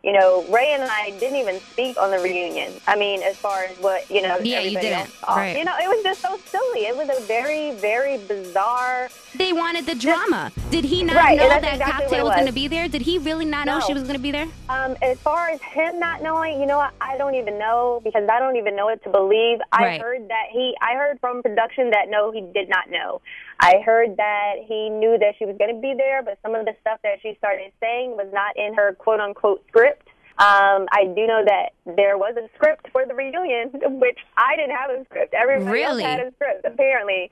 Ray and I didn't even speak on the reunion. I mean, as far as what, Yeah, you everybody else didn't. thought. Right. It was just so silly. It was a very, very bizarre. They wanted the drama. Did he not Right, know and that's that exactly Cocktail what was it going was. to be there? Did he really not know No. she was going to be there? As far as him not knowing, what, I don't even know, because I don't even know what to believe. Right. I heard from production that no, he did not know. I heard that he knew that she was going to be there, but some of the stuff that she started saying was not in her quote-unquote script. I do know that there was a script for the reunion, which I didn't have a script. Everybody else had a script, apparently.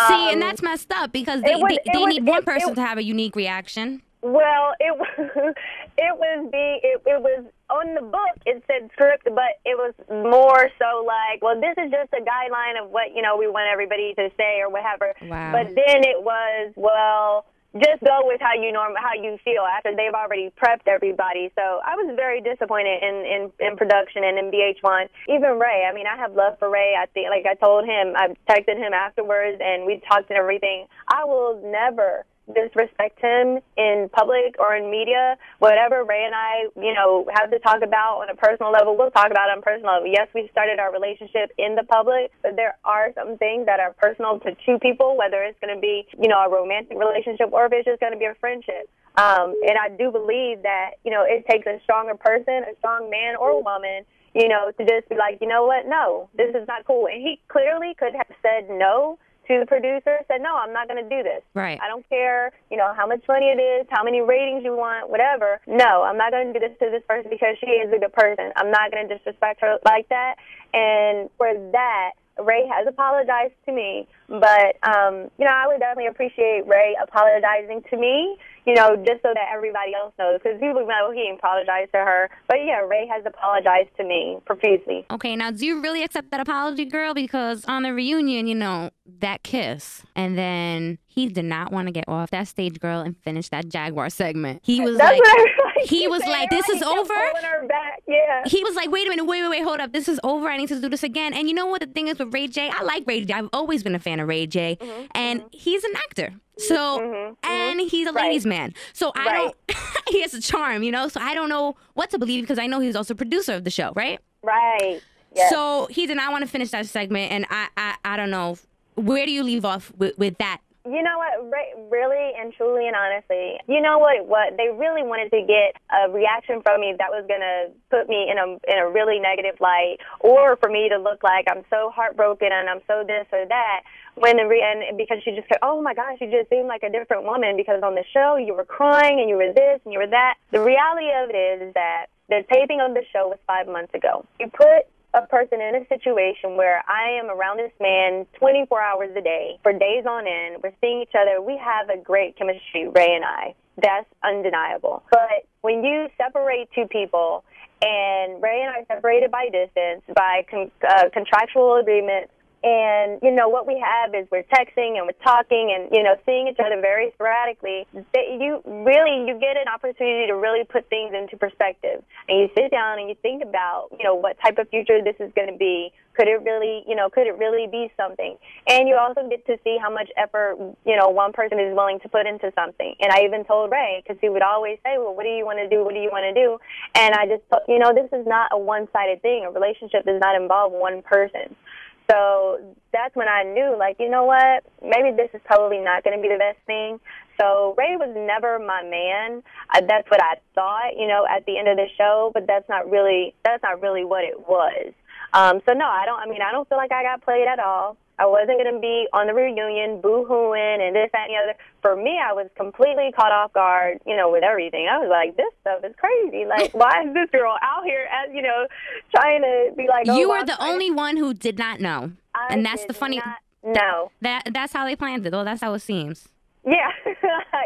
See, and that's messed up, because they need one person to have a unique reaction. Well, it was on the book. It said script, but it was more so like, well, this is just a guideline of what we want everybody to say or whatever. Wow. But then it was, well, just go with how you feel after they've already prepped everybody. So I was very disappointed in production and in VH1. Even Ray, I mean, I have love for Ray. I think, like I told him, I texted him afterwards and we talked and everything. I will never disrespect him in public or in media. Whatever Ray and I, have to talk about on a personal level, we'll talk about it on a personal level. Yes, we started our relationship in the public, but there are some things that are personal to two people, whether it's going to be, a romantic relationship or if it's just going to be a friendship. And I do believe that, it takes a stronger person, a strong man or woman, to just be like, you know what, no, this is not cool. And he clearly could have said no to the producer, said, no, I'm not going to do this. Right. I don't care, how much money it is, how many ratings you want, whatever. No, I'm not going to do this to this person because she is a good person. I'm not going to disrespect her like that. And for that, Ray has apologized to me. But, I would definitely appreciate Ray apologizing to me, just so that everybody else knows. Because people will be like, well, he didn't apologize to her. But, yeah, Ray has apologized to me profusely. Okay, now, do you really accept that apology, girl? Because on the reunion, that kiss. And then he did not want to get off that stage, girl, and finish that Jaguar segment. He was like, this is over? Her back. Yeah. He was like, wait a minute, wait, hold up. This is over. I need to do this again. And you know what the thing is with Ray J? I like Ray J. I've always been a fan of Ray J. And he's an actor. So, and he's a ladies' man. So I don't, he has a charm, so I don't know what to believe because I know he's also producer of the show, right? Right. Yes. So he did not want to finish that segment. And I don't know. Where do you leave off with that? You know what, really and truly and honestly, you know what they really wanted to get a reaction from me that was going to put me in a really negative light, or for me to look like I'm so heartbroken and I'm so this or that, and because she just said, oh my gosh, you just seemed like a different woman because on the show you were crying and you were this and you were that. The reality of it is that the taping of the show was 5 months ago. You put a person in a situation where I am around this man 24 hours a day for days on end. We're seeing each other. We have a great chemistry, Ray and I. That's undeniable. But when you separate two people, and Ray and I are separated by distance, by contractual agreements, and, what we have is we're texting and we're talking and, seeing each other very sporadically. You get an opportunity to really put things into perspective. And you sit down and you think about, what type of future this is going to be. Could it really be something? And you also get to see how much effort, one person is willing to put into something. And I even told Ray, because he would always say, well, what do you want to do? What do you want to do? And I just, this is not a one-sided thing. A relationship does not involve one person. So that's when I knew, like, you know what, maybe this is probably not going to be the best thing. So Ray was never my man. That's what I thought, at the end of the show, but that's not really what it was. So no, I don't feel like I got played at all. I wasn't going to be on the reunion boo-hooing and this, that, and the other. For me, I was completely caught off guard, with everything. I was like, this stuff is crazy. Like, why is this girl out here, as trying to be like, oh, you were the only one who did not know. And that's the funny. No. That's how they planned it, though. That's how it seems. Yeah.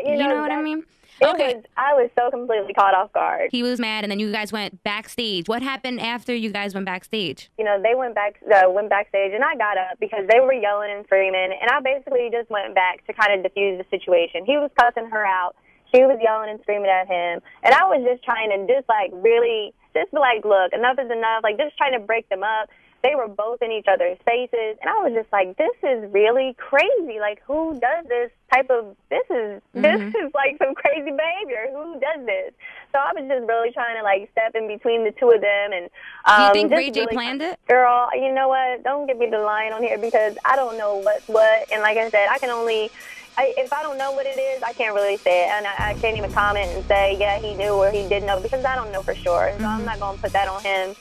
you know what I mean? I was so completely caught off guard. He was mad, and then you guys went backstage. What happened after you guys went backstage? They went backstage, and I got up because they were yelling and screaming, and I basically just went back to kind of diffuse the situation. He was cussing her out. She was yelling and screaming at him, and I was just trying to really be like, look, enough is enough, like just trying to break them up. they were both in each other's faces, and I was just like, this is really crazy. Like, who does this type of, this is like some crazy behavior. Who does this? So I was just really trying to, like, step in between the two of them. And do you think Ray J really planned it? Girl, you know what? Don't give me the line on here because I don't know what's what. And like I said, I can only... if I don't know what it is, I can't really say it. And I can't even comment and say, yeah, he knew or he didn't know because I don't know for sure. So I'm not going to put that on him.